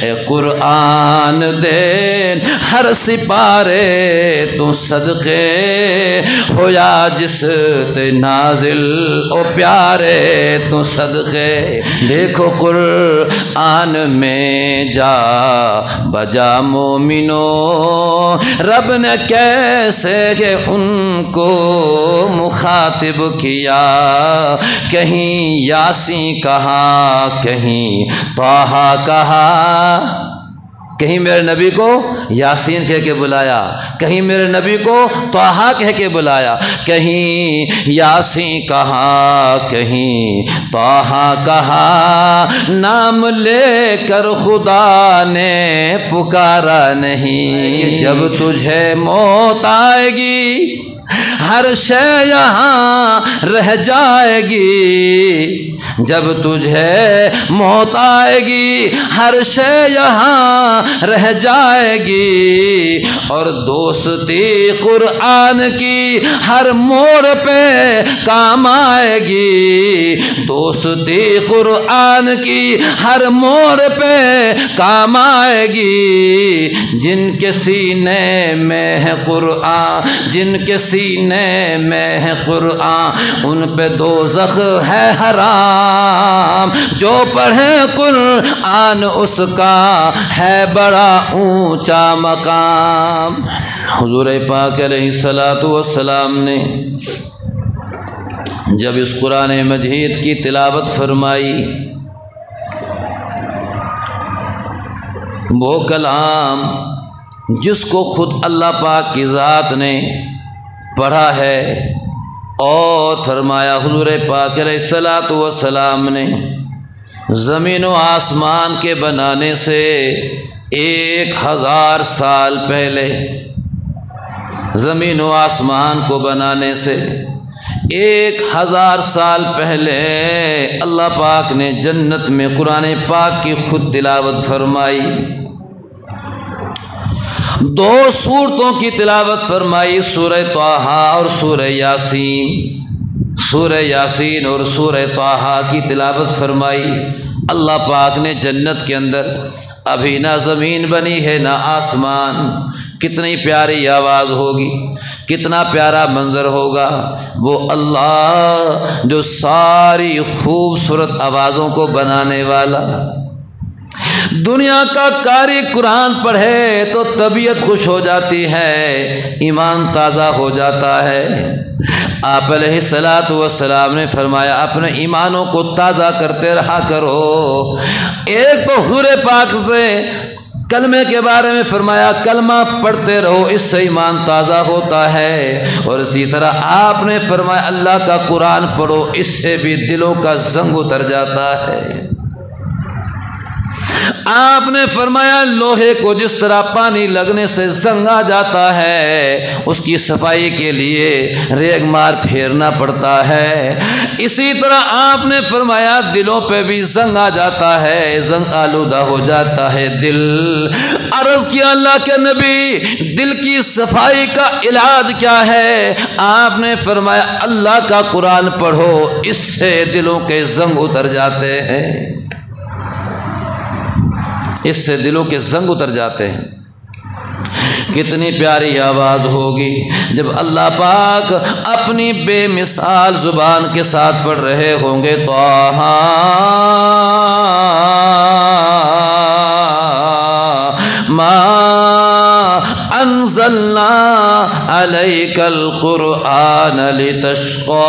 اے قرآن دے ہر سپارے تو صدقے ہو یا جس تے نازل او پیارے تو صدقے دیکھو قرآن میں جا بجا مومنوں رب نے کیسے کہ ان کو مخاطب کیا کہیں یاسین کہا کہیں طٰہٰ کہا کہیں میرے نبی کو یاسین کہہ کے بلایا کہیں میرے نبی کو طٰہٰ کہہ کے بلایا کہیں یاسین کہا کہیں طٰہٰ کہا نام لے کر خدا نے پکارا نہیں جب تجھے موت آئے گی ہر شے یہاں رہ جائے گی جب تجھے موت آئے گی ہر شے یہاں رہ جائے گی اور دوستی قرآن کی ہر موڑ پہ کام آئے گی دوستی قرآن کی ہر موڑ پہ کام آئے گی جن کے سینے میں ہے قرآن جن کے سینے میں ہے قرآن ان پہ دوزخ ہے حرام جو پڑھے قرآن اس کا ہے بڑا اونچا مقام حضور پاک علیہ الصلوۃ والسلام نے جب اس قرآن مجید کی تلاوت فرمائی وہ کلام جس کو خود اللہ پاک کی ذات نے پڑھا ہے اور فرمایا حضور پاک علیہ الصلوۃ والسلام نے زمین و آسمان کے بنانے سے 1000 سال پہلے زمین و آسمان کو بنانے سے 1000 سال پہلے اللہ پاک نے جنت میں قرآن پاک کی خود تلاوت فرمائی 2 سورتوں کی تلاوت فرمائی سورہ طٰہٰ اور سورہ یاسین اور سورہ طٰہٰ کی تلاوت فرمائی اللہ پاک نے جنت کے اندر ابھی نہ زمین بنی ہے نہ آسمان کتنی پیاری آواز ہوگی کتنا پیارا منظر ہوگا وہ اللہ جو ساری خوبصورت آوازوں کو بنانے والا دنیا کا قاری قرآن پڑھے تو طبیعت خوش ہو جاتی ہے ایمان تازہ ہو جاتا ہے آپ علیہ الصلوۃ والسلام نے فرمایا اپنے ایمانوں کو تازہ کرتے رہا کرو ایک تو حضور پاک سے کلمے کے بارے میں فرمایا کلمہ پڑھتے رہو اس سے ایمان تازہ ہوتا ہے اور اسی طرح آپ نے فرمایا اللہ کا قرآن پڑھو اس سے بھی دلوں کا زنگ اتر جاتا ہے آپ نے فرمایا لوہے کو جس طرح پانی لگنے سے زنگ آ جاتا ہے اس کی صفائی کے لیے ریگ مار پھیرنا پڑتا ہے اسی طرح آپ نے فرمایا دلوں پہ بھی زنگ آ جاتا ہے زنگ آلودہ ہو جاتا ہے دل عرض کیا اللہ کے نبی دل کی صفائی کا علاج کیا ہے آپ نے فرمایا اللہ کا قرآن پڑھو اس سے دلوں کے زنگ اتر جاتے ہیں اس سے دلوں کے زنگ اتر جاتے ہیں کتنی پیاری آواز ہوگی جب اللہ پاک اپنی بے مثال زبان کے ساتھ پڑھ رہے ہوں گے طٰہٰ ما انزلنا علیک القرآن لتشقى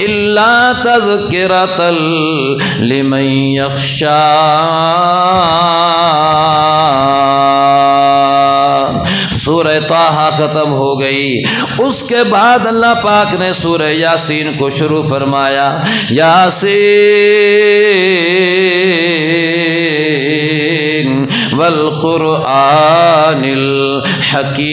الا تذکرۃ لمن یخشی سورہ طٰہٰ ختم ہو گئی اس کے بعد اللہ پاک نے سورہ یاسین کو شروع فرمایا یاسین والقرآن الحکیم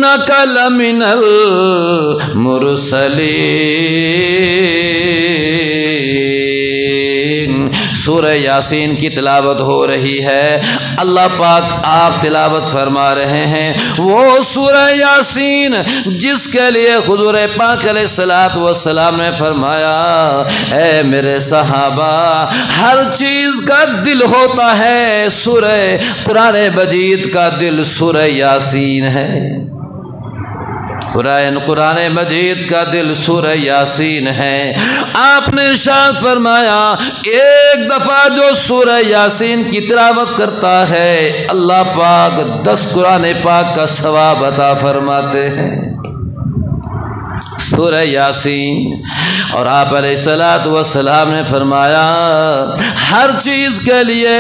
انک لمن المرسلین سورہ یاسین کی تلاوت ہو رہی ہے۔ اللہ پاک آپ تلاوت فرما رہے ہیں وہ سورہ یاسین جس کے لیے حضور پاک علیہ الصلوۃ والسلام نے فرمایا اے میرے صحابہ ہر چیز کا دل ہوتا ہے، سورہ قرآن مجید کا دل سورہ یاسین ہے۔ قرآن مجید کا دل سورہ یاسین ہے۔ آپ نے ارشاد فرمایا ایک دفعہ جو سورہ یاسین کی تلاوت کرتا ہے اللہ پاک 10 قرآن پاک کا ثواب عطا فرماتے ہیں۔ سورہ یاسین، اور آپ علیہ الصلوۃ والسلام نے فرمایا ہر چیز کے لیے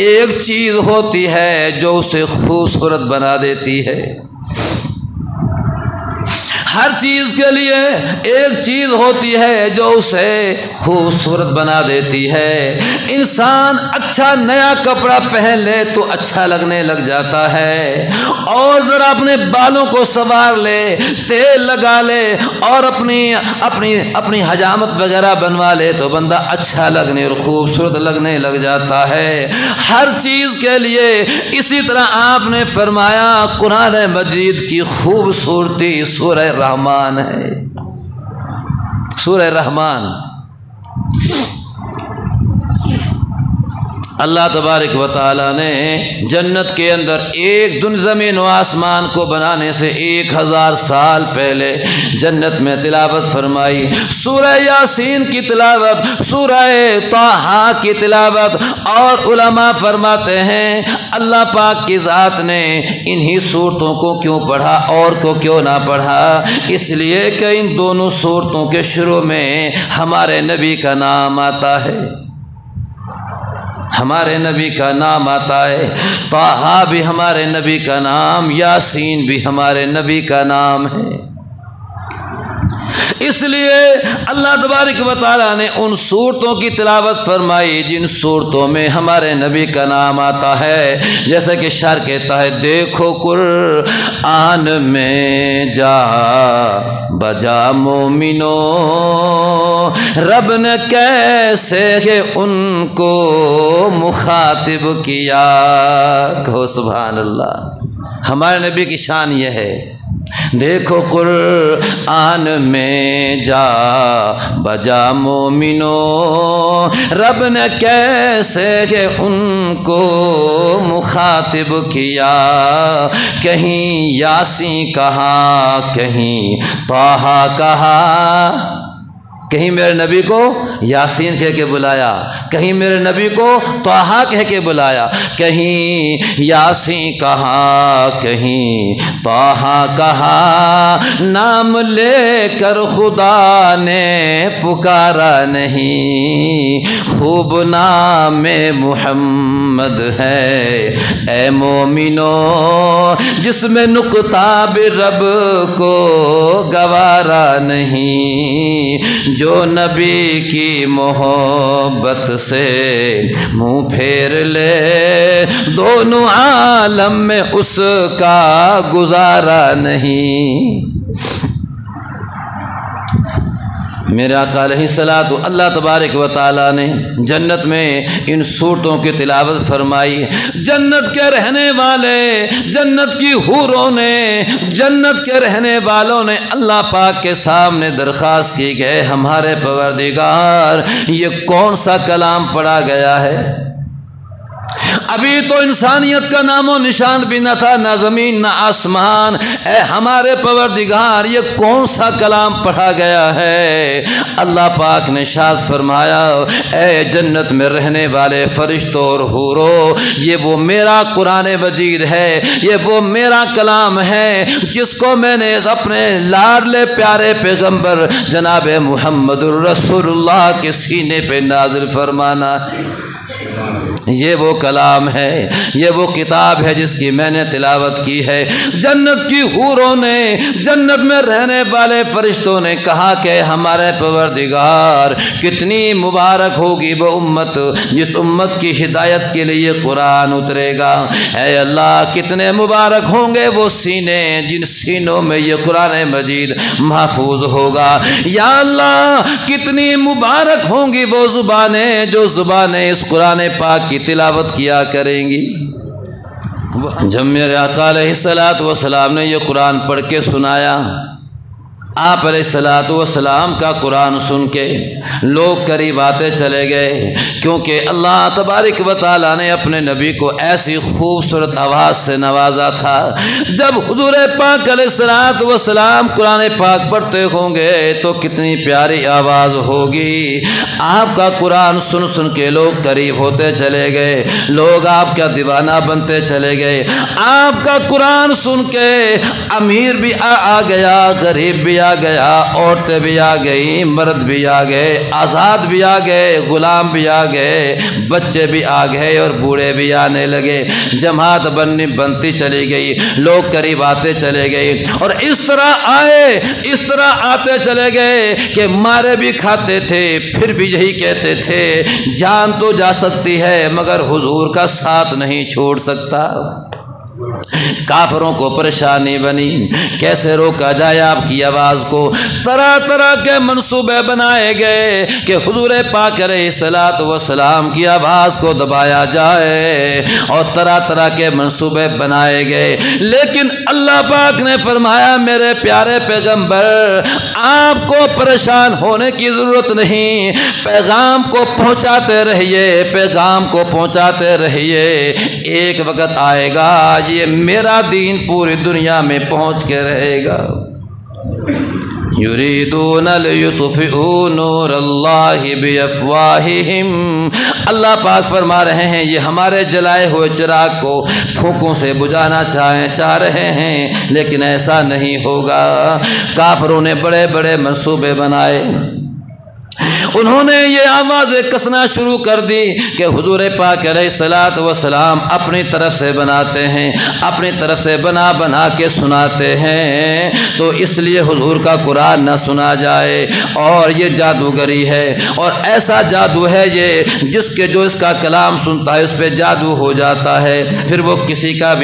ایک چیز ہوتی ہے جو اسے خوبصورت بنا دیتی ہے۔ ہر چیز کے لیے ایک چیز ہوتی ہے جو اسے خوبصورت بنا دیتی ہے۔ انسان اچھا نیا کپڑا پہن لے تو اچھا لگنے لگ جاتا ہے، اور ذرا اپنے بالوں کو سنوار لے، تیل لگا لے اور اپنی حجامت وغیرہ بنوا لے تو بندہ اچھا لگنے اور خوبصورت لگنے لگ جاتا ہے۔ ہر چیز کے لیے اسی طرح آپ نے فرمایا قرآن مجید کی خوبصورتی سورہ رحمان ہے۔ سورہ رحمان، اللہ تبارک و تعالیٰ نے جنت کے اندر ایک دن زمین و آسمان کو بنانے سے 1000 سال پہلے جنت میں تلاوت فرمائی سورہ یاسین کی تلاوت، سورہ طٰہٰ کی تلاوت، اور علماء فرماتے ہیں اللہ پاک کی ذات نے انہی صورتوں کو کیوں پڑھا اور کو کیوں نہ پڑھا، اس لیے کہ ان دونوں صورتوں کے شروع میں ہمارے نبی کا نام آتا ہے، ہمارے نبی کا نام آتا ہے۔ طٰہٰ بھی ہمارے نبی کا نام، یاسین بھی ہمارے نبی کا نام ہے۔ اس لیے اللہ تبارک و تعالیٰ نے ان صورتوں کی تلاوت فرمائی جن صورتوں میں ہمارے نبی کا نام آتا ہے، جیسے کہ شعر کہتا ہے دیکھو قرآن میں جا بجا مومنو رب نے کیسے ان کو مخاطب کیا، کہو سبحان اللہ۔ ہمارے نبی کی شان یہ ہے، دیکھو قرآن میں جا بجا مومنو رب نے کیسے ان کو مخاطب کیا، کہیں یاسین کہا کہیں طٰہٰ کہا، کہیں میرے نبی کو یاسین کہہ کے بلایا، کہیں میرے نبی کو طٰہٰ کہہ کے بلایا، کہیں یاسین کہا کہیں طٰہٰ کہا، نام لے کر خدا نے پکارا نہیں، خوب نام محمد ہے اے مومنو جس میں نقطہ بھی رب کو گوارا نہیں، جو نبی کی محبت سے منہ پھیر لے دونوں عالم میں اس کا گزارا نہیں۔ میرے آقا علیہ الصلوۃ اللہ تبارک و تعالیٰ نے جنت میں ان صورتوں کی تلاوت فرمائی۔ جنت کے رہنے والے، جنت کی حوروں نے، جنت کے رہنے والوں نے اللہ پاک کے سامنے درخواست کی کہ ہمارے پروردگار یہ کون سا کلام پڑھا گیا ہے؟ ابھی تو انسانیت کا نام و نشان بھی نہ تھا، نہ زمین نہ آسمان، اے ہمارے پروردگار یہ کون سا کلام پڑھا گیا ہے؟ اللہ پاک نے ارشاد فرمایا اے جنت میں رہنے والے فرشتوں اور حوروں، یہ وہ میرا قرآن مجید ہے، یہ وہ میرا کلام ہے جس کو میں نے اپنے لاڈلے پیارے پیغمبر جناب محمد الرسول اللہ کے سینے پہ نازل فرمانا ہے۔ یہ وہ کلام ہے، یہ وہ کتاب ہے جس کی میں نے تلاوت کی ہے۔ جنت کی حوروں نے، جنت میں رہنے والے فرشتوں نے کہا کہ ہمارے پروردگار کتنی مبارک ہوگی وہ امت جس امت کی ہدایت کے لیے قرآن اترے گا۔ اے اللہ کتنے مبارک ہوں گے وہ سینے جن سینوں میں یہ قرآن مجید محفوظ ہوگا۔ یا اللہ کتنی مبارک ہوں گی وہ زبانیں جو زبانیں اس قرآن پاک کی تلاوت کیا کریں گی۔ جب میرے آقا علیہ السلام نے یہ قرآن پڑھ کے سنایا، آپ علیہ السلام کا قرآن سن کے لوگ قریب آتے چلے گئے، کیونکہ اللہ تبارک و تعالیٰ نے اپنے نبی کو ایسی خوبصورت آواز سے نوازا تھا۔ جب حضور پاک علیہ السلام قرآن پاک پڑھتے ہوں گے تو کتنی پیاری آواز ہوگی۔ آپ کا قرآن سن سن کے لوگ قریب ہوتے چلے گئے، لوگ آپ کا دیوانہ بنتے چلے گئے۔ آپ کا قرآن سن کے امیر بھی آ گیا، غریب بھی آ گیا، عورتیں بھی آ گئی، مرد بھی آ گئے، آزاد بھی آ گئے، غلام بھی آ گئے، بچے بھی آ گئے اور بوڑھے بھی آنے لگے۔ جماعت بنتی چلی گئی، لوگ قریب آتے چلے گئے، اور اس طرح آئے، اس طرح آتے چلے گئے کہ مارے بھی کھاتے تھے، پھر بھی یہی کہتے تھے جان تو جا سکتی ہے مگر حضور کا ساتھ نہیں چھوڑ سکتا۔ کافروں کو پریشانی بنی، کیسے روکا جائے آپ کی آواز کو؟ طرح طرح کے منصوبے بنائے گئے کہ حضور پاک علیہ السلام کی آواز کو دبایا جائے، اور طرح طرح کے منصوبے بنائے گئے، لیکن اللہ پاک نے فرمایا میرے پیارے پیغمبر آپ کو پریشان ہونے کی ضرورت نہیں، پیغام کو پہنچاتے رہیے، پیغام کو پہنچاتے رہیے، ایک وقت آئے گا یہ میرا دین پوری دنیا میں پہنچ کے رہے گا۔ یریدون لیطفئوا نور اللہ بافواہہم، اللہ پاک فرما رہے ہیں یہ ہمارے جلائے ہوئے چراغ کو پھونکوں سے بجھانا چاہ رہے ہیں، لیکن ایسا نہیں ہوگا۔ کافروں نے بڑے بڑے منصوبے بنائے، انہوں نے یہ آوازیں کسنا شروع کر دی کہ حضور پاک علیہ السلام اپنی طرف سے بناتے ہیں، اپنی طرف سے بنا بنا کے سناتے ہیں، تو اس لیے حضور کا قرآن نہ سنا جائے، اور یہ جادوگری ہے، اور ایسا جادو ہے یہ جس کے جو اس کا کلام سنتا ہے اس پہ جادو ہو جاتا ہے، پھر وہ کسی کا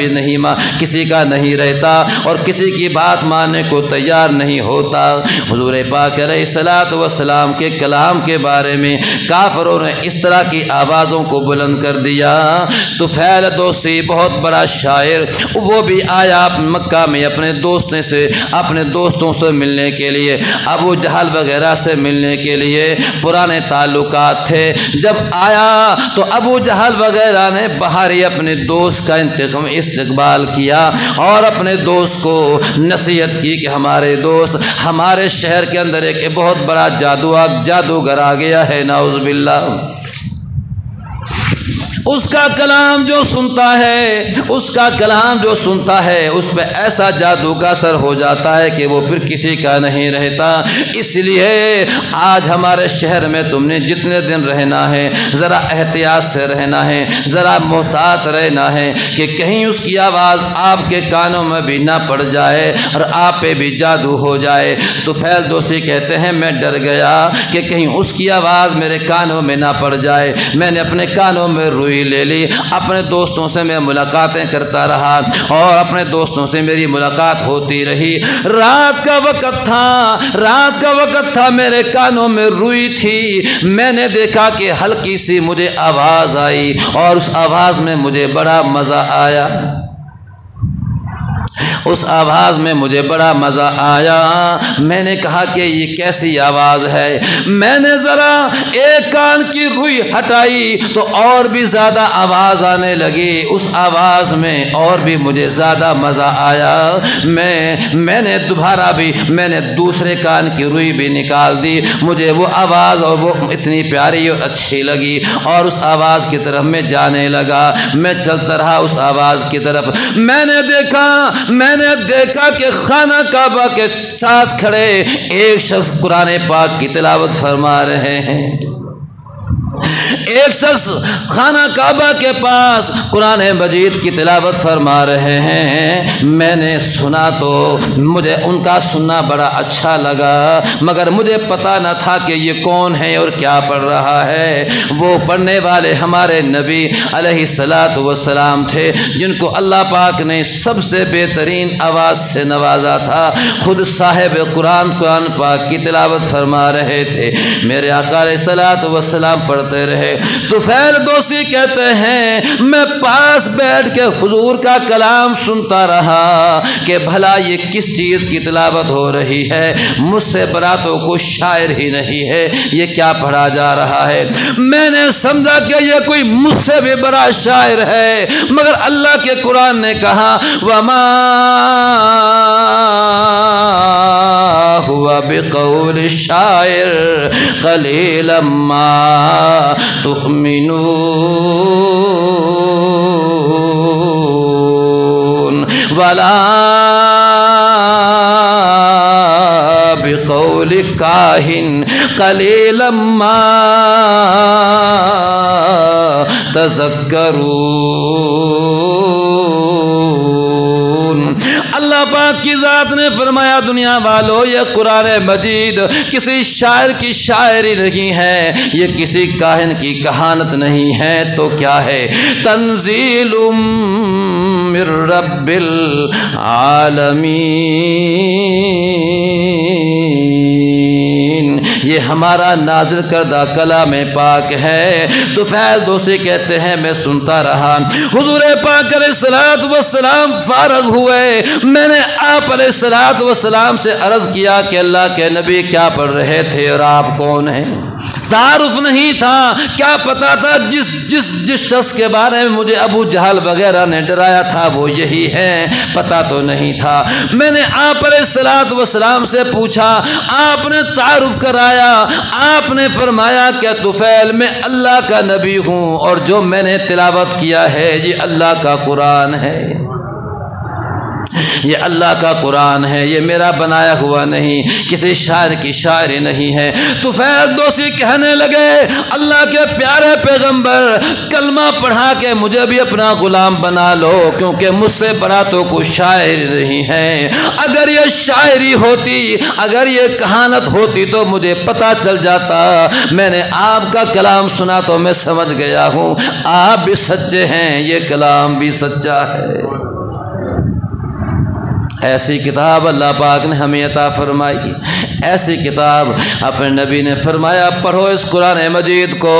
نہیں رہتا اور کسی کی بات ماننے کو تیار نہیں ہوتا۔ حضور پاک علیہ السلام کے کلام کے بارے میں کافروں نے اس طرح کی آوازوں کو بلند کر دیا۔ طفیل دوسی بہت بڑا شاعر، وہ بھی آیا مکہ میں اپنے دوستوں سے ملنے کے لیے، ابو جہل وغیرہ سے ملنے کے لیے، پرانے تعلقات تھے۔ جب آیا تو ابو جہل وغیرہ نے باہر ہی اپنے دوست کا استقبال کیا اور اپنے دوست کو نصیحت کی کہ ہمارے دوست، ہمارے شہر کے اندر ایک بہت بڑا جادوگر آ گیا ہے، نعوذ باللہ۔ اس کا کلام جو سنتا ہے اس پہ ایسا جادو کا اثر ہو جاتا ہے کہ وہ پھر کسی کا نہیں رہتا۔ اس لیے آج ہمارے شہر میں تم نے جتنے دن رہنا ہے ذرا احتیاط سے رہنا ہے، ذرا محتاط رہنا ہے کہ کہیں اس کی آواز آپ کے کانوں میں بھی نہ پڑ جائے اور آپ پہ بھی جادو ہو جائے۔ تو طفیل دوسی کہتے ہیں میں ڈر گیا کہ کہیں اس کی آواز میرے کانوں میں نہ پڑ جائے، میں نے اپنے کانوں میں روئی لے لی، اپنے دوستوں سے میں ملاقاتیں کرتا رہا اور اپنے دوستوں سے میری ملاقات ہوتی رہی۔ رات کا وقت تھا، میرے کانوں میں روئی تھی، میں نے دیکھا کہ ہلکی سی مجھے آواز آئی اور اس آواز میں مجھے بڑا مزہ آیا، اس آواز میں مجھے بڑا مزہ آیا۔ میں نے کہا کہ یہ کیسی آواز ہے؟ میں نے ذرا ایک کان کی روئی ہٹائی تو اور بھی زیادہ آواز آنے لگی، اس آواز میں اور بھی مجھے زیادہ مزہ آیا۔ میں نے دوسرے کان کی روئی بھی نکال دی، مجھے وہ آواز اور وہ اتنی پیاری اور اچھی لگی، اور اس آواز کی طرف میں جانے لگا، میں چلتا رہا اس آواز کی طرف۔ میں نے دیکھا کہ خانہ کعبہ کے ساتھ کھڑے ایک شخص قرآن پاک کی تلاوت فرما رہے ہیں۔ ایک شخص خانہ کعبہ کے پاس قرآن مجید کی تلاوت فرما رہے ہیں، میں نے سنا تو مجھے ان کا سننا بڑا اچھا لگا، مگر مجھے پتہ نہ تھا کہ یہ کون ہے اور کیا پڑھ رہا ہے۔ وہ پڑھنے والے ہمارے نبی علیہ الصلاۃ والسلام تھے، جن کو اللہ پاک نے سب سے بہترین آواز سے نوازا تھا۔ خود صاحب قرآن پاک کی تلاوت فرما رہے تھے، میرے آقا علیہ الصلاۃ والسلام پڑھتے رہے۔ طفیل دوسی کہتے ہیں میں پاس بیٹھ کے حضور کا کلام سنتا رہا کہ بھلا یہ کس چیز کی تلاوت ہو رہی ہے، مجھ سے بڑا تو کوئی شاعر ہی نہیں ہے، یہ کیا پڑھا جا رہا ہے۔ میں نے سمجھا کہ یہ کوئی مجھ سے بھی بڑا شاعر ہے، مگر اللہ کے قرآن نے کہا وما ہوا بقول الشاعر قلیلا ما تؤمنون ولا بقول کاہن قلیلا ما تذکرون۔ اللہ پاک کی ذات نے فرمایا دنیا والو یہ قرآن مجید کسی شاعر کی شاعری نہیں ہے، یہ کسی کاہن کی کہانت نہیں ہے، تو کیا ہے؟ تنزیل من رب العالمین، یہ ہمارا نازل کردہ کلام پاک ہے۔ طفیل دوسی کہتے ہیں میں سنتا رہا، حضور پاک علیہ الصلوۃ والسلام فارغ ہوئے، میں نے آپ علیہ الصلوۃ والسلام سے عرض کیا کہ اللہ کے نبی کیا پڑھ رہے تھے اور آپ کون ہیں؟ تعارف نہیں تھا، کیا پتا تھا جس شخص کے بارے میں مجھے ابو جہل وغیرہ نے ڈرایا تھا وہ یہی ہے، پتا تو نہیں تھا۔ میں نے آپ علیہ الصلوۃ والسلام سے پوچھا، آپ نے تعارف کرایا، آپ نے فرمایا کہ طفیل میں اللہ کا نبی ہوں اور جو میں نے تلاوت کیا ہے یہ اللہ کا قرآن ہے، یہ اللہ کا قرآن ہے، یہ میرا بنایا ہوا نہیں، کسی شاعر کی شاعری نہیں ہے۔ طفیل دوسی کہنے لگے اللہ کے پیارے پیغمبر کلمہ پڑھا کے مجھے بھی اپنا غلام بنا لو، کیونکہ مجھ سے بڑا تو کوئی شاعر نہیں ہے۔ اگر یہ شاعری ہوتی، اگر یہ کہانت ہوتی تو مجھے پتہ چل جاتا، میں نے آپ کا کلام سنا تو میں سمجھ گیا ہوں آپ بھی سچے ہیں، یہ کلام بھی سچا ہے۔ ایسی کتاب اللہ پاک نے ہمیں عطا فرمائی، ایسی کتاب اپنے نبی نے فرمایا پڑھو اس قرآن مجید کو،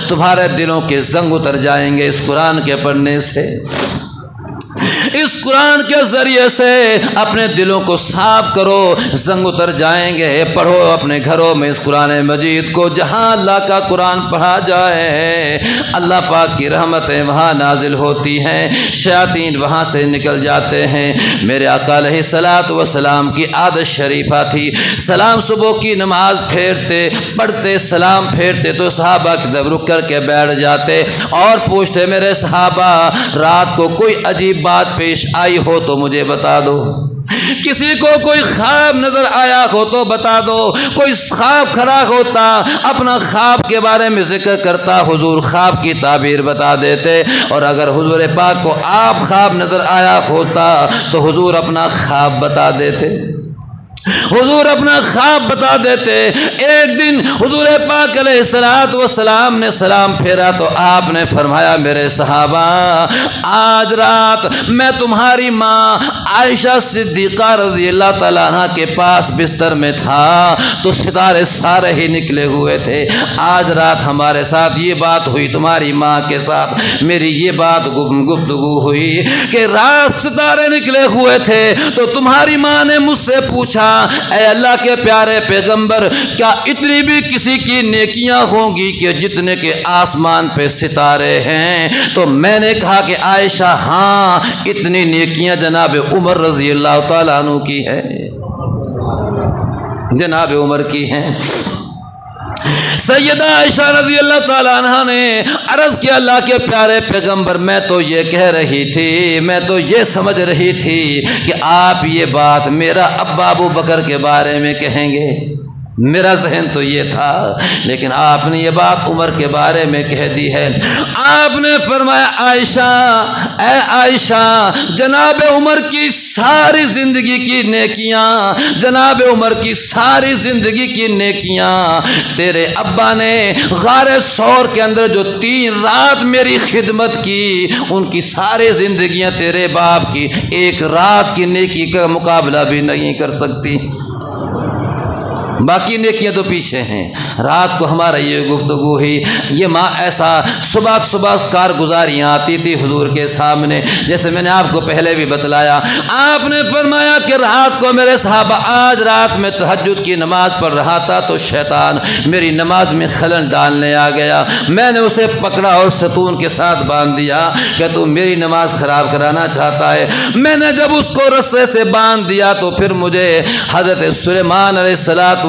تمہارے دلوں کے زنگ اتر جائیں گے اس قرآن کے پڑھنے سے، اس قرآن کے ذریعے سے اپنے دلوں کو صاف کرو، زنگ اتر جائیں گے۔ پڑھو اپنے گھروں میں اس قرآن مجید کو، جہاں اللہ کا قرآن پڑھا جائے اللہ پاک کی رحمتیں وہاں نازل ہوتی ہیں، شیاطین وہاں سے نکل جاتے ہیں۔ میرے آقا علیہ الصلوۃ والسلام کی عادت شریفہ تھی، سلام صبح کی نماز پھیرتے پڑھتے سلام پھیرتے تو صحابہ کی طرف رک کر کے بیٹھ جاتے اور پوچھتے میرے صحابہ رات کو کوئی عجیب بات پیش آئی ہو تو مجھے بتا دو، کسی کو کوئی خواب نظر آیا ہو تو بتا دو۔ کوئی خواب کھڑا ہوتا اپنا خواب کے بارے میں ذکر کرتا، حضور خواب کی تعبیر بتا دیتے، اور اگر حضور پاک کو آپ خواب نظر آیا ہوتا تو حضور اپنا خواب بتا دیتے، حضور اپنا خواب بتا دیتے۔ ایک دن حضور پاک علیہ الصلوۃ والسلام نے سلام پھیرا تو آپ نے فرمایا میرے صحابہ آج رات میں تمہاری ماں عائشہ صدیقہ رضی اللہ تعالیٰ عنہ کے پاس بستر میں تھا تو ستارے سارے ہی نکلے ہوئے تھے، آج رات ہمارے ساتھ یہ بات ہوئی، تمہاری ماں کے ساتھ میری یہ بات گفتگو ہوئی کہ رات ستارے نکلے ہوئے تھے تو تمہاری ماں نے مجھ سے پوچھا اے اللہ کے پیارے پیغمبر کیا اتنی بھی کسی کی نیکیاں ہوں گی کہ جتنے کے آسمان پہ ستارے ہیں؟ تو میں نے کہا کہ عائشہ ہاں اتنی نیکیاں جناب عمر رضی اللہ تعالیٰ عنہ کی ہے، جناب عمر کی ہیں۔ سیدہ عائشہ رضی اللہ تعالیٰ عنہ نے عرض کیا اللہ کے پیارے پیغمبر میں تو یہ کہہ رہی تھی، میں تو یہ سمجھ رہی تھی کہ آپ یہ بات میرا ابا ابو بکر کے بارے میں کہیں گے، میرا ذہن تو یہ تھا، لیکن آپ نے یہ بات عمر کے بارے میں کہہ دی ہے۔ آپ نے فرمایا عائشہ، اے عائشہ، جناب عمر کی ساری زندگی کی نیکیاں، جناب عمر کی ساری زندگی کی نیکیاں تیرے ابا نے غار ثور کے اندر جو 3 رات میری خدمت کی، ان کی ساری زندگیاں تیرے باپ کی 1 رات کی نیکی کا مقابلہ بھی نہیں کر سکتی۔ باقی نیکیاں تو پیچھے ہیں۔ رات کو ہمارا یہ گفتگو ہوئی، یہ ماں ایسا صبح کارگزاریاں آتی تھی حضور کے سامنے، جیسے میں نے آپ کو پہلے بھی بتلایا۔ آپ نے فرمایا کہ رات کو میرے صحابہ، آج رات میں تہجد کی نماز پڑھ رہا تھا تو شیطان میری نماز میں خلل ڈالنے آ گیا، میں نے اسے پکڑا اور ستون کے ساتھ باندھ دیا کہ تو میری نماز خراب کرانا چاہتا ہے۔ میں نے جب اس کو رسے سے باندھ دیا تو پھر مجھے حضرت سلیمان علیہ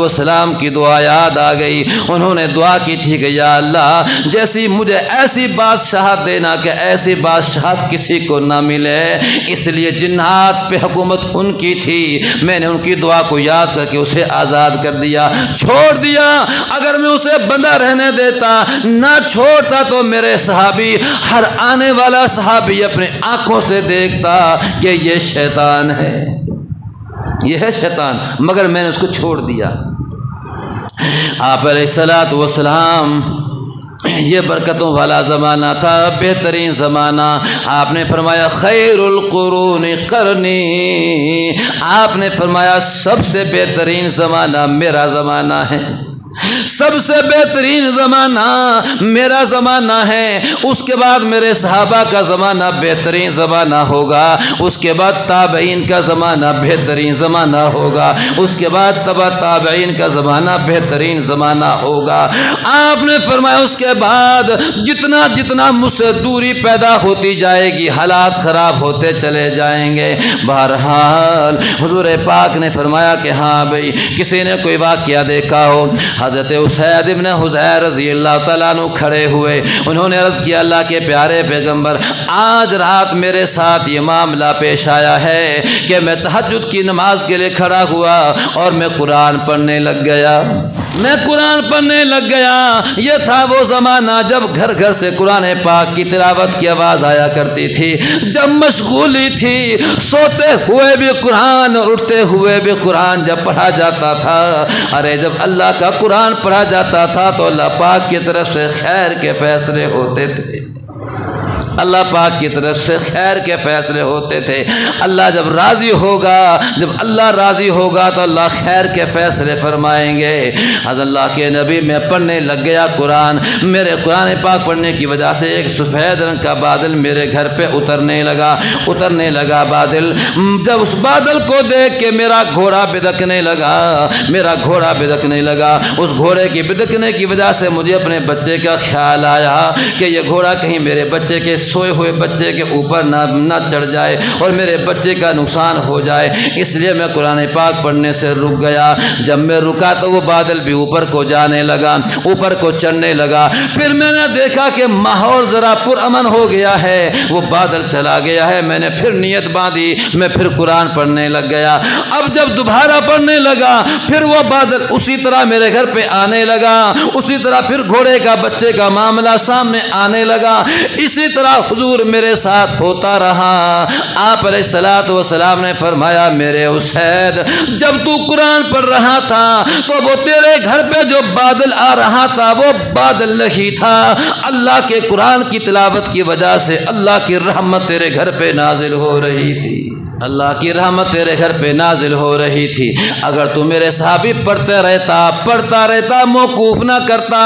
السلام کی دعا یاد آ گئی۔ انہوں نے دعا کی تھی کہ یا اللہ، جیسی مجھے ایسی بادشاہت دینا کہ ایسی بادشاہت کسی کو نہ ملے، اس لیے جنات پہ حکومت ان کی تھی، میں نے ان کی دعا کو یاد کر کے اسے آزاد کر دیا، چھوڑ دیا۔ اگر میں اسے بندہ رہنے دیتا، نہ چھوڑتا، تو میرے صحابی، ہر آنے والا صحابی اپنے آنکھوں سے دیکھتا کہ یہ شیطان ہے، یہ ہے شیطان، مگر میں نے اس کو چھوڑ دیا۔ آپ علیہ الصلوۃ والسلام، یہ برکتوں والا زمانہ تھا، بہترین زمانہ۔ آپ نے فرمایا خیر القرون قرنی، آپ نے فرمایا سب سے بہترین زمانہ میرا زمانہ ہے، سب سے بہترین زمانہ میرا زمانہ ہے، اس کے بعد میرے صحابہ کا زمانہ بہترین زمانہ ہوگا، اس کے بعد تابعین کا زمانہ بہترین زمانہ ہوگا، اس کے بعد تبع تابعین کا زمانہ بہترین زمانہ ہوگا۔ آپ نے فرمایا اس کے بعد جتنا جتنا مجھ سے دوری پیدا ہوتی جائے گی، حالات خراب ہوتے چلے جائیں گے۔ بہرحال حضور پاک نے فرمایا کہ ہاں بھئی، کسی نے کوئی واقعہ دیکھا ہو، حضرت اسید ابن حضیر رضی اللہ تعالیٰ عنہ کھڑے ہوئے، انہوں نے عرض کیا اللہ کے پیارے پیغمبر، آج رات میرے ساتھ یہ معاملہ پیش آیا ہے کہ میں تہجد کی نماز کے لیے کھڑا ہوا اور میں قرآن پڑھنے لگ گیا، میں قرآن پڑھنے لگ گیا۔ یہ تھا وہ زمانہ جب گھر گھر سے قرآن پاک کی تلاوت کی آواز آیا کرتی تھی، جب مشغولی تھی، سوتے ہوئے بھی قرآن اور اٹھتے ہوئے بھی قرآن جب پڑھا جاتا تھا۔ ارے جب اللہ کا قرآن پڑھا جاتا تھا تو اللہ پاک کی طرف سے خیر کے فیصلے ہوتے تھے، اللہ پاک کی طرف سے خیر کے فیصلے ہوتے تھے۔ اللہ جب راضی ہوگا، جب اللہ راضی ہوگا تو اللہ خیر کے فیصلے فرمائیں گے۔ حضرت اللہ کے نبی میں پڑھنے لگ گیا قرآن، میرے قرآن پاک پڑھنے کی وجہ سے ایک سفید رنگ کا بادل میرے گھر پہ اترنے لگا بادل۔ جب اس بادل کو دیکھ کے میرا گھوڑا بدکنے لگا، اس گھوڑے کی بدکنے کی وجہ سے مجھے اپنے بچے کا خیال آیا کہ یہ گھوڑا کہیں میرے بچے کے سوئے ہوئے بچے کے اوپر نہ چڑھ جائے اور میرے بچے کا نقصان ہو جائے، اس لیے میں قرآن پاک پڑھنے سے رک گیا۔ جب میں رکا تو وہ بادل بھی اوپر کو جانے لگا، اوپر کو چڑھنے لگا۔ پھر میں نے دیکھا کہ ماحول ذرا پرامن ہو گیا ہے، وہ بادل چلا گیا ہے۔ میں نے پھر نیت باندھی، میں پھر قرآن پڑھنے لگ گیا۔ اب جب دوبارہ پڑھنے لگا، پھر وہ بادل اسی طرح میرے گھر پہ آنے لگا، اسی طرح پھر گھوڑے کا بچے کا معاملہ سامنے آنے لگا، اسی طرح حضور میرے ساتھ ہوتا رہا۔ آپ علیہ الصلوۃ والسلام نے فرمایا میرے اسید، جب تو قرآن پڑھ رہا تھا تو وہ تیرے گھر پہ جو بادل آ رہا تھا وہ بادل نہیں تھا، اللہ کے قرآن کی تلاوت کی وجہ سے اللہ کی رحمت تیرے گھر پہ نازل ہو رہی تھی، اللہ کی رحمت تیرے گھر پہ نازل ہو رہی تھی۔ اگر تو میرے صحابی پڑھتا رہتا موقوف نہ کرتا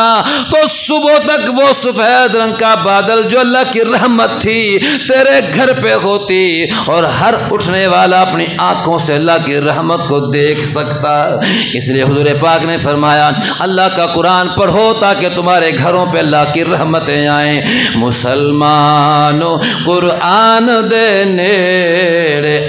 تو صبح تک وہ سفید رنگ کا بادل جو اللہ کی رحمت تھی تیرے گھر پہ ہوتی اور ہر اٹھنے والا اپنی آنکھوں سے اللہ کی رحمت کو دیکھ سکتا۔ اس لیے حضور پاک نے فرمایا اللہ کا قرآن پڑھو تاکہ تمہارے گھروں پہ اللہ کی رحمتیں آئیں۔ مسلمانوں قرآن دے نیڑے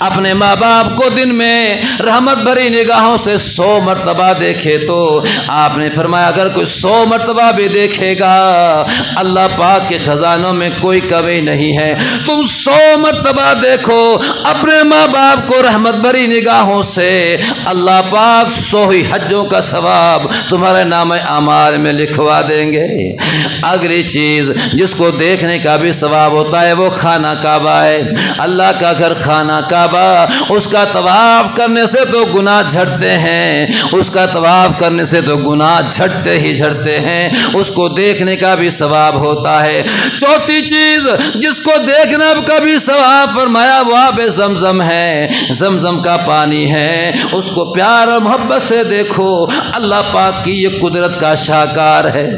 اپنے ماں باپ کو دن میں رحمت بھری نگاہوں سے 100 مرتبہ دیکھے تو آپ نے فرمایا اگر کوئی 100 مرتبہ بھی دیکھے گا اللہ پاک کے خزانوں میں کوئی کمی نہیں ہے۔ تم 100 مرتبہ دیکھو اپنے ماں باپ کو رحمت بھری نگاہوں سے، اللہ پاک 100 ہی حجوں کا ثواب تمہارے نام اعمال میں لکھوا دیں گے۔ اگلی چیز جس کو دیکھنے کا بھی ثواب ہوتا ہے وہ خانہ کعبہ ہے، اللہ کا گھر خانہ کعبہ، اس کا طواف کرنے سے تو گناہ جھڑتے ہیں، اس کا طواف کرنے سے تو گناہ جھڑتے ہی جھڑتے ہیں، اس کو دیکھنے کا بھی ثواب ہوتا ہے۔ چوتھی چیز جس کو دیکھنا کا بھی ثواب فرمایا وہ آب زمزم ہے، زمزم کا پانی ہے، اس کو پیار اور محبت سے دیکھو، اللہ پاک کی یہ قدرت کا شاہکار ہے،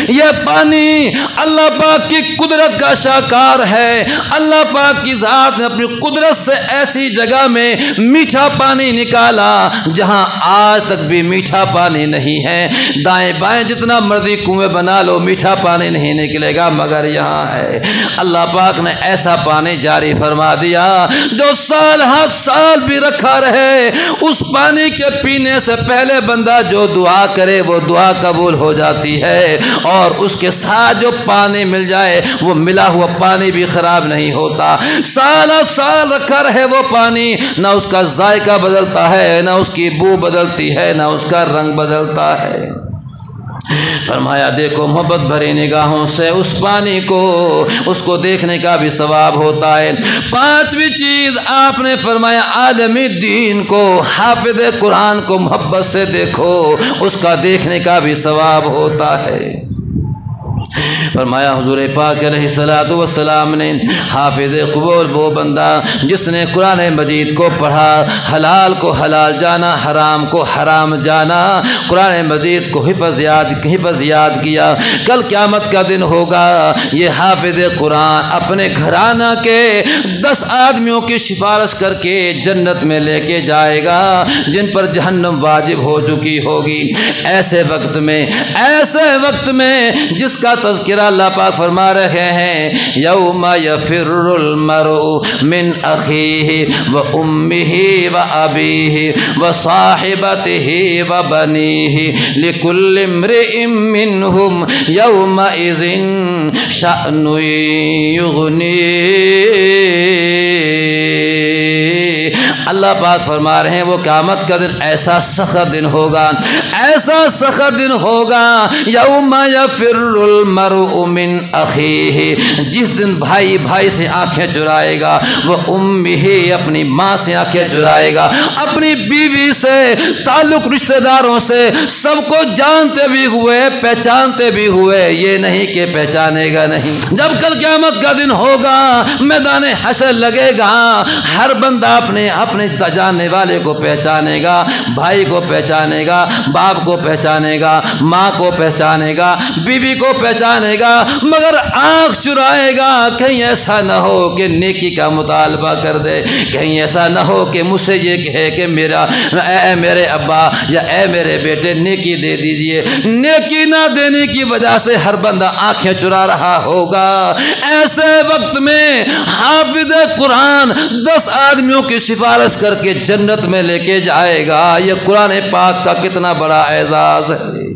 یہ پانی اللہ پاک کی قدرت کا شاہکار ہے۔ اللہ پاک کی ذات نے اپنی قدرت سے ایسی جگہ میں میٹھا پانی نکالا جہاں آج تک بھی میٹھا پانی نہیں ہے، دائیں بائیں جتنا مرضی کنویں بنا لو میٹھا پانی نہیں نکلے گا، مگر یہاں ہے۔ اللہ پاک نے ایسا پانی جاری فرما دیا جو سال ہر سال بھی رکھا رہے، اس پانی کے پینے سے پہلے بندہ جو دعا کرے وہ دعا قبول ہو جاتی ہے، اور اس کے ساتھ جو پانی مل جائے وہ ملا ہوا پانی بھی خراب نہیں ہوتا، سال سال رکھا رہے وہ پانی، نہ اس کا ذائقہ بدلتا ہے، نہ اس کی بو بدلتی ہے، نہ اس کا رنگ بدلتا ہے۔ فرمایا دیکھو محبت بھری نگاہوں سے اس پانی کو، اس کو دیکھنے کا بھی ثواب ہوتا ہے۔ پانچویں چیز آپ نے فرمایا عالمی دین کو، حافظ قرآن کو محبت سے دیکھو، اس کا دیکھنے کا بھی ثواب ہوتا ہے۔ فرمایا حضور پاک علیہ السلام نے حافظ قبول وہ بندہ جس نے قرآن مجید کو پڑھا، حلال کو حلال جانا، حرام کو حرام جانا، قرآن مجید کو حفظ یاد کیا، کل قیامت کا دن ہوگا یہ حافظ قرآن اپنے گھرانہ کے 10 آدمیوں کی سفارش کر کے جنت میں لے کے جائے گا جن پر جہنم واجب ہو چکی ہوگی۔ ایسے وقت میں جس کا تذکرہ اللہ پاک فرما رہے ہیں یوم یفر المرء من اخیہ و امہ و ابیہ و صاحبتہ و بنیہ لکل امرئ منہم یومئذ شأن یغنیہ۔ اللہ پاک فرما رہے ہیں وہ قیامت کا دن ایسا سخت دن ہوگا، ایسا سخت دن ہوگا یوم یفر المرء من اخیہ، جس دن بھائی بھائی سے آنکھیں چرائے گا، وہ امہ اپنی ماں سے آنکھیں چرائے گا، اپنی بیوی سے، تعلق رشتہ داروں سے، سب کو جانتے بھی ہوئے پہچانتے بھی ہوئے، یہ نہیں کہ پہچانے گا نہیں۔ جب کل قیامت کا دن ہوگا میدان حشر لگے گا، ہر بندہ اپنے جاننے والے کو پہچانے گا، بھائی کو پہچانے گا، باپ کو پہچانے گا، ماں کو پہچانے گا، بیوی کو پہچانے گا، مگر آنکھ چرائے گا کہیں ایسا نہ ہو کہ نیکی کا مطالبہ کر دے، کہیں ایسا نہ ہو کہ مجھ سے یہ کہے کہ اے میرے ابا یا اے میرے بیٹے نیکی دے دیجئے۔ نیکی نہ دینے کی وجہ سے ہر بندہ آنکھیں چرا رہا ہوگا۔ ایسے وقت میں حافظ قرآن 10 آدمیوں کی سفارش کر کے جنت میں لے کے جائے گا۔ یہ قرآن پاک کا کتنا بڑا اعزاز ہے،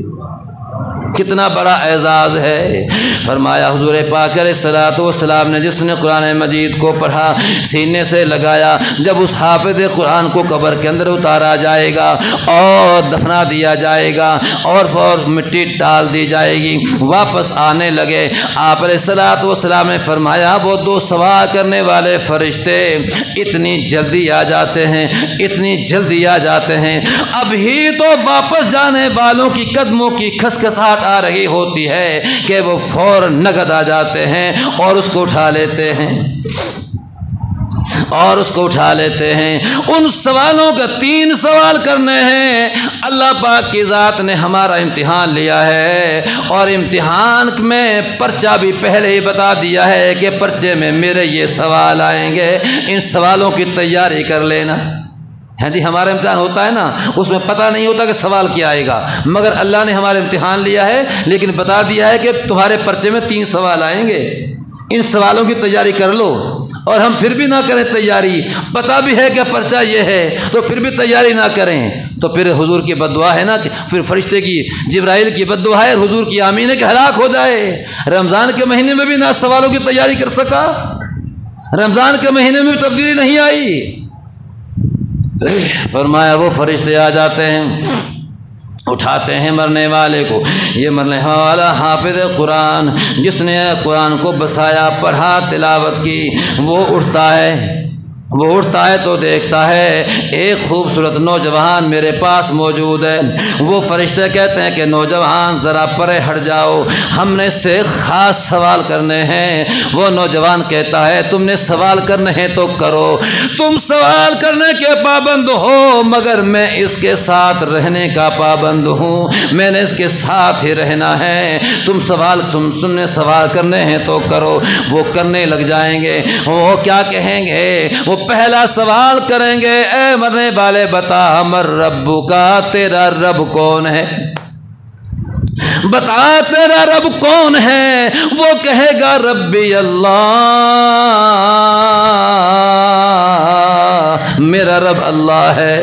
کتنا بڑا اعزاز ہے۔ فرمایا حضور پاک علیہ السلام نے جس نے قرآن مجید کو پڑھا سینے سے لگایا، جب اس حافظ قرآن کو قبر کے اندر اتارا جائے گا اور دفنا دیا جائے گا اور فور مٹی ڈال دی جائے گی، واپس آنے لگے آپ علیہ السلام نے فرمایا وہ 2 سوال کرنے والے فرشتے اتنی جلدی آ جاتے ہیں، اتنی جلدی آ جاتے ہیں، ابھی تو واپس جانے والوں کی قدموں کی کھسکساہٹ آ رہی ہوتی ہے کہ وہ فوراً نگد آ جاتے ہیں اور اس کو اٹھا لیتے ہیں ان سوالوں کا 3 سوال کرنے ہیں۔ اللہ پاک کی ذات نے ہمارا امتحان لیا ہے اور امتحان میں پرچہ بھی پہلے ہی بتا دیا ہے کہ پرچے میں میرے یہ سوال آئیں گے، ان سوالوں کی تیاری کر لینا۔ ہاں جی، ہمارا امتحان ہوتا ہے نا، اس میں پتہ نہیں ہوتا کہ سوال کیا آئے گا، مگر اللہ نے ہمارا امتحان لیا ہے لیکن بتا دیا ہے کہ تمہارے پرچے میں 3 سوال آئیں گے۔ ان سوالوں کی تیاری کر لو، اور ہم پھر بھی نہ کریں تیاری، پتہ بھی ہے کہ پرچہ یہ ہے تو پھر بھی تیاری نہ کریں، تو پھر حضور کی بد دعا ہے نا، کہ پھر فرشتے کی جبرائیل کی بد دعا ہے اور حضور کی آمین ہے کہ ہلاک ہو جائے۔ رمضان کے مہینے میں بھی نہ سوالوں کی تیاری کر سکا، رمضان کے مہینے میں بھی تبدیلی نہیں آئی۔ فرمایا وہ فرشتے آ جاتے ہیں، اٹھاتے ہیں مرنے والے کو۔ یہ مرنے والا حافظ قرآن جس نے قرآن کو بسایا، پڑھا، تلاوت کی، وہ اٹھتا ہے تو دیکھتا ہے ایک خوبصورت نوجوان میرے پاس موجود ہے۔ وہ فرشتے کہتے ہیں کہ نوجوان ذرا پرے ہٹ جاؤ، ہم نے اس سے خاص سوال کرنے ہیں۔ وہ نوجوان کہتا ہے تم نے سوال کرنے ہیں تو کرو، تم سوال کرنے کے پابند ہو، مگر میں اس کے ساتھ رہنے کا پابند ہوں، میں نے اس کے ساتھ ہی رہنا ہے۔ تم نے سوال کرنے ہیں تو کرو۔ وہ کرنے لگ جائیں گے۔ وہ کیا کہیں گے؟ وہ پہلا سوال کریں گے، اے مرنے والے بتا ہمر ربو کا، تیرا رب کون ہے؟ بتا تیرا رب کون ہے؟ وہ کہے گا ربی اللہ، میرا رب اللہ ہے،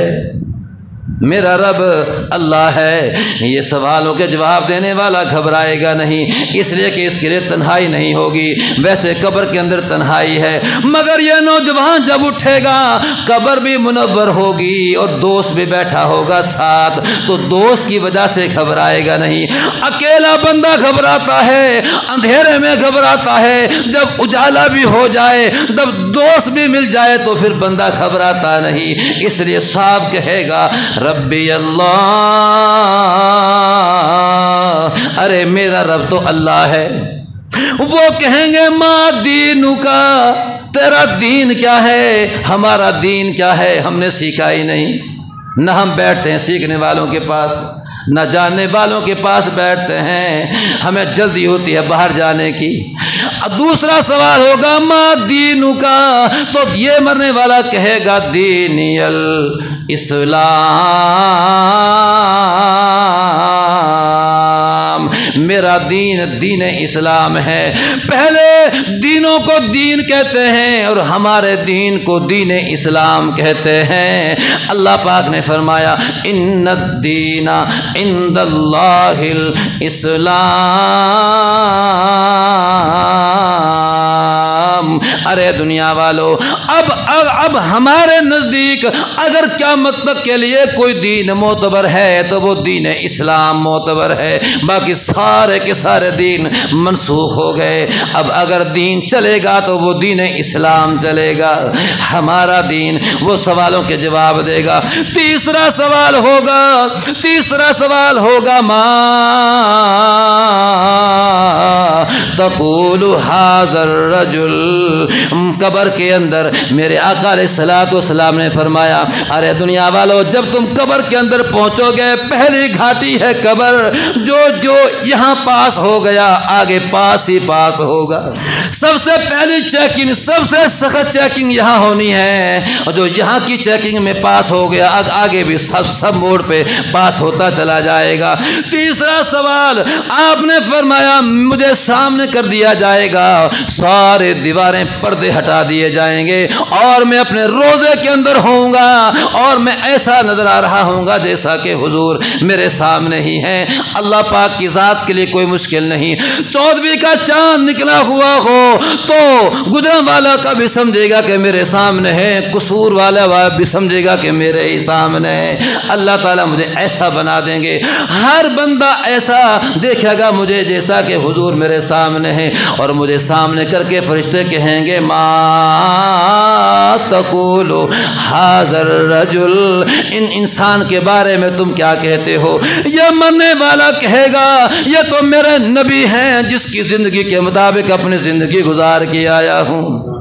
میرا رب اللہ ہے۔ یہ سوالوں کے جواب دینے والا گھبرائے گا نہیں، اس لیے کہ اس کے لیے تنہائی نہیں ہوگی۔ ویسے قبر کے اندر تنہائی ہے، مگر یہ نوجوان جب اٹھے گا قبر بھی منور ہوگی اور دوست بھی بیٹھا ہوگا ساتھ، تو دوست کی وجہ سے گھبرائے گا نہیں۔ اکیلا بندہ گھبراتا ہے، اندھیرے میں گھبراتا ہے، جب اجالا بھی ہو جائے، جب دوست بھی مل جائے تو پھر بندہ گھبراتا نہیں۔ اس لیے صاحب کہے گا ربی اللہ، ارے میرا رب تو اللہ ہے۔ وہ کہیں گے ما دینو کا، تیرا دین کیا ہے؟ ہمارا دین کیا ہے ہم نے سیکھا ہی نہیں، نہ ہم بیٹھتے ہیں سیکھنے والوں کے پاس، نہ جاننے والوں کے پاس بیٹھتے ہیں، ہمیں جلدی ہوتی ہے باہر جانے کی۔ دوسرا سوال ہوگا ما دینو کا، تو یہ مرنے والا کہے گا دینی الاسلام، میرا دین دین اسلام ہے۔ پہلے دینوں کو دین کہتے ہیں اور ہمارے دین کو دین اسلام کہتے ہیں۔ اللہ پاک نے فرمایا ان الدین عند اللہ الاسلام، ارے دنیا والو، اب ہمارے نزدیک اگر قیامت تک کے لیے کوئی دین معتبر ہے تو وہ دین اسلام معتبر ہے، باقی سارے کے سارے دین منسوخ ہو گئے۔ اب اگر دین چلے گا تو وہ دین اسلام چلے گا، ہمارا دین وہ سوالوں کے جواب دے گا۔ تیسرا سوال ہوگا ما تقول ھذا الرجل، قبر کے اندر میرے آقا علیہ الصلوۃ والسلام نے فرمایا ارے دنیا والو، جب تم قبر کے اندر پہنچو گے، پہلی گھاٹی ہے قبر، جو یہاں پاس ہو گیا آگے پاس ہی پاس ہوگا۔ سب سے پہلی چیکنگ، سب سے سخت چیکنگ یہاں ہونی ہے، اور جو یہاں کی چیکنگ میں پاس ہو گیا آگے بھی سب موڑ پہ پاس ہوتا چلا جائے گا۔ تیسرا سوال آپ نے فرمایا مجھے سامنے کر دیا جائے گا، سارے دیواریں پردے ہٹا دیے جائیں گے اور میں اپنے روزے کے اندر ہوں گا، اور میں ایسا نظر آ رہا ہوں گا جیسا کہ حضور میرے سامنے ہی ہیں۔ اللہ پاک کی ذات کے لیے کوئی مشکل نہیں۔ 14ویں کا چاند نکلا ہوا ہو تو گجران والا کا بھی سمجھے گا کہ میرے سامنے ہے، قصور والا بھی سمجھے گا کہ میرے ہی سامنے ہے۔ اللہ تعالیٰ مجھے ایسا بنا دیں گے، ہر بندہ ایسا دیکھے گا مجھے جیسا کہ حضور میرے سامنے ہے، اور مجھے سامنے کر کے فرشتے کہیں گے ما تقول ھذا الرجل، ان انسان کے بارے میں تم کیا کہتے ہو؟ یہ مرنے والا کہے گا یہ تو میرے نبی ہیں جس کی زندگی کے مطابق اپنی زندگی گزار کے آیا ہوں۔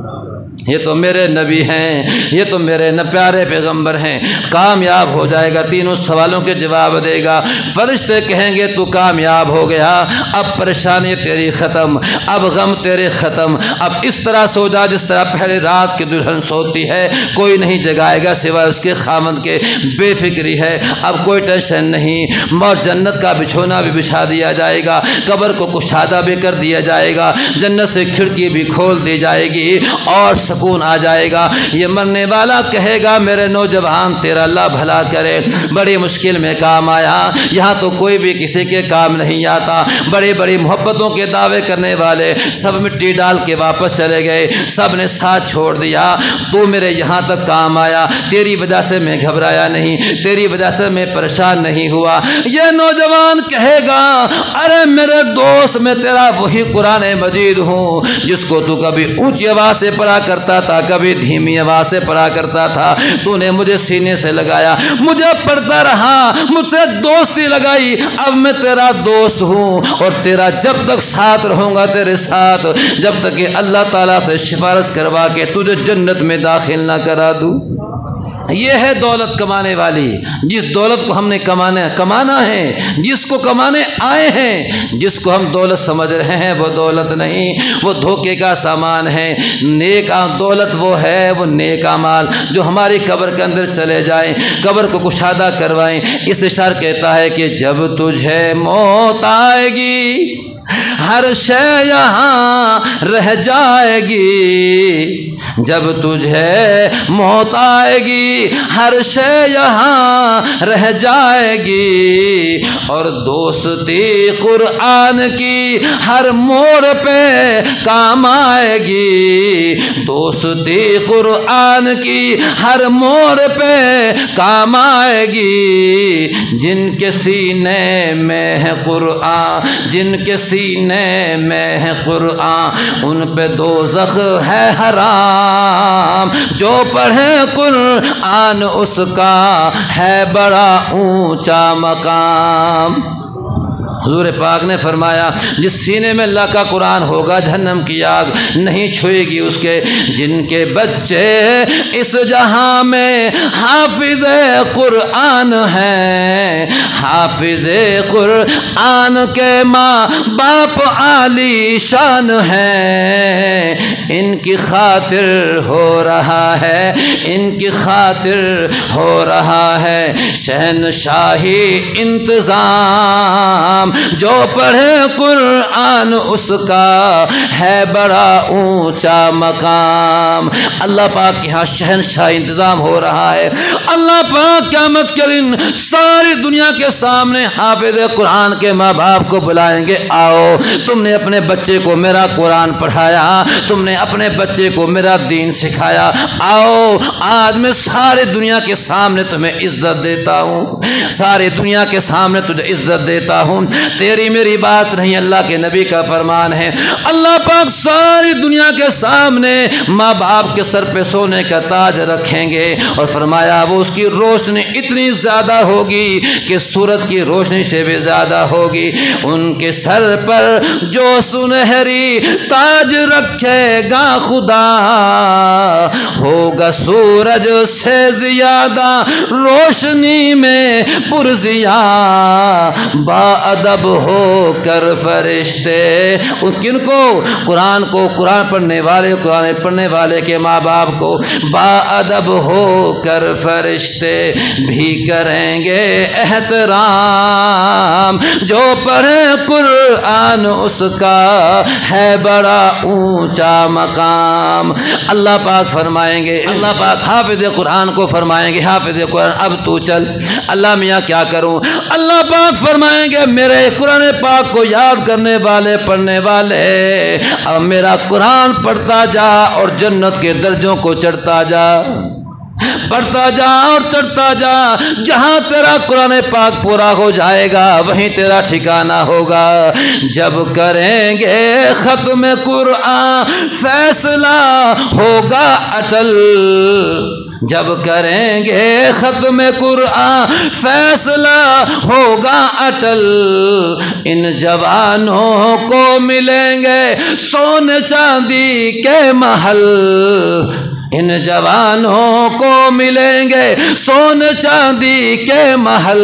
یہ تو میرے نبی ہیں، یہ تو میرے پیارے پیغمبر ہیں، کامیاب ہو جائے گا، تینوں سوالوں کے جواب دے گا۔ فرشتے کہیں گے تو کامیاب ہو گیا، اب پریشانی تیری ختم، اب غم تیرے ختم، اب اس طرح سو جا جس طرح پہلے رات کی دلہن سوتی ہے، کوئی نہیں جگائے گا سوائے اس کے خامند کے، بے فکری ہے، اب کوئی ٹینشن نہیں، موت جنت کا بچھونا بھی بچھا دیا جائے گا، قبر کو کشادہ بھی کر دیا جائے گا، جنت سے کھڑکی بھی کھول دی جائے گی اور سکون آ جائے گا۔ یہ مرنے والا کہے گا میرے نوجوان تیرا اللہ بھلا کرے، بڑی مشکل میں کام آیا، یہاں تو کوئی بھی کسی کے کام نہیں آتا، بڑی بڑی محبتوں کے دعوے کرنے والے سب مٹی ڈال کے واپس چلے گئے، سب نے ساتھ چھوڑ دیا، تو میرے یہاں تک کام آیا، تیری وجہ سے میں گھبرایا نہیں، تیری وجہ سے میں پریشان نہیں ہوا۔ یہ نوجوان کہے گا ارے میرے دوست میں تیرا وہی قرآن مجید ہوں جس کو تو کبھی اونچی آواز سے پڑھا کرتا تھا، کبھی دھیمی آواز سے پڑھا کرتا تھا، تو نے مجھے سینے سے لگایا، مجھے پڑھتا رہا، مجھ سے دوستی لگائی، اب میں تیرا دوست ہوں اور تیرا جب تک ساتھ رہوں گا تیرے ساتھ، جب تک کہ اللہ تعالیٰ سے سفارش کروا کے تجھے جنت میں داخل نہ کرا دوں۔ یہ ہے دولت کمانے والی، جس دولت کو ہم نے کمانا ہے، جس کو کمانے آئے ہیں، جس کو ہم دولت سمجھ رہے ہیں وہ دولت نہیں، وہ دھوکے کا سامان ہے۔ نیک دولت وہ ہے، وہ نیک اعمال جو ہماری قبر کے اندر چلے جائیں، قبر کو کشادہ کروائیں۔ استشار کہتا ہے کہ جب تجھے موت آئے گی ہر شے یہاں رہ جائے گی، جب تجھے موت آئے گی ہر شے یہاں رہ جائے گی، اور دوستی قرآن کی ہر موڑ پہ کام آئے گی، دوستی قرآن کی ہر موڑ پہ کام آئے گی، جن کے سینے میں ہے قرآن، جن کے سینے میں ہے قرآن، ان پہ دوزخ ہے حرام، جو پڑھے قرآن اس کا ہے بڑا اونچا مقام۔ حضور پاک نے فرمایا جس سینے میں اللہ کا قرآن ہوگا جہنم کی آگ نہیں چھوئے گی اس کے۔ جن کے بچے اس جہاں میں حافظ قرآن ہیں، حافظ قرآن کے ماں باپ عالی شان ہیں، ان کی خاطر ہو رہا ہے، ان کی خاطر ہو رہا ہے شہنشاہی انتظام، جو پڑھے قرآن اس کا ہے بڑا اونچا مقام۔ اللہ پاک کے ہاں شہنشاہ انتظام ہو رہا ہے۔ اللہ پاک قیامت کے دن ساری دنیا کے سامنے حافظ قرآن کے ماں باپ کو بلائیں گے، آؤ تم نے اپنے بچے کو میرا قرآن پڑھایا، تم نے اپنے بچے کو میرا دین سکھایا، آؤ آج میں ساری دنیا کے سامنے تمہیں عزت دیتا ہوں، ساری دنیا کے سامنے تجھے عزت دیتا ہوں۔ تیری میری بات نہیں، اللہ کے نبی کا فرمان ہے۔ اللہ پاک ساری دنیا کے سامنے ماں باپ کے سر پہ سونے کا تاج رکھیں گے، اور فرمایا وہ اس کی روشنی اتنی زیادہ ہوگی کہ سورج کی روشنی سے بھی زیادہ ہوگی۔ ان کے سر پر جو سنہری تاج رکھے گا خدا، ہوگا سورج سے زیادہ روشنی میں پرزیا، ادب ہو کر فرشتے، کن کو قرآن پڑھنے والے، قرآن پڑھنے والے کے ماں باپ کو با ادب ہو کر فرشتے بھی کریں گے احترام، جو پڑھے قرآن اس کا ہے بڑا اونچا مقام۔ اللہ پاک فرمائیں گے، اللہ پاک حافظ قرآن کو فرمائیں گے حافظ قرآن اب تو چل۔ اللہ میاں کیا کروں؟ اللہ پاک فرمائیں گے میرے قرآن پاک کو یاد کرنے والے، پڑھنے والے، اب میرا قرآن پڑھتا جا اور جنت کے درجوں کو چڑھتا جا، پڑھتا جا اور چڑھتا جا، جہاں تیرا قرآن پاک پورا ہو جائے گا وہیں تیرا ٹھکانہ ہوگا۔ جب کریں گے ختم قرآن فیصلہ ہوگا اٹل، جب کریں گے ختم قرآن فیصلہ ہوگا اٹل، ان جوانوں کو ملیں گے سونے چاندی کے محل، ان جوانوں کو ملیں گے سونے چاندی کے محل،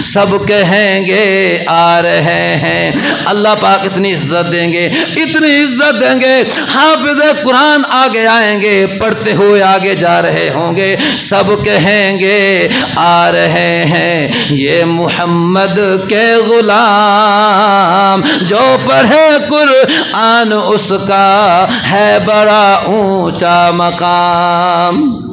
سب کہیں گے آ رہے ہیں۔ اللہ پاک اتنی عزت دیں گے، اتنی عزت دیں گے، حافظ قرآن آگے آئیں گے، پڑھتے ہوئے آگے جا رہے ہوں گے، سب کہیں گے آ رہے ہیں یہ محمد کے غلام، جو پڑھے قرآن اس کا ہے بڑا اونچا مقام۔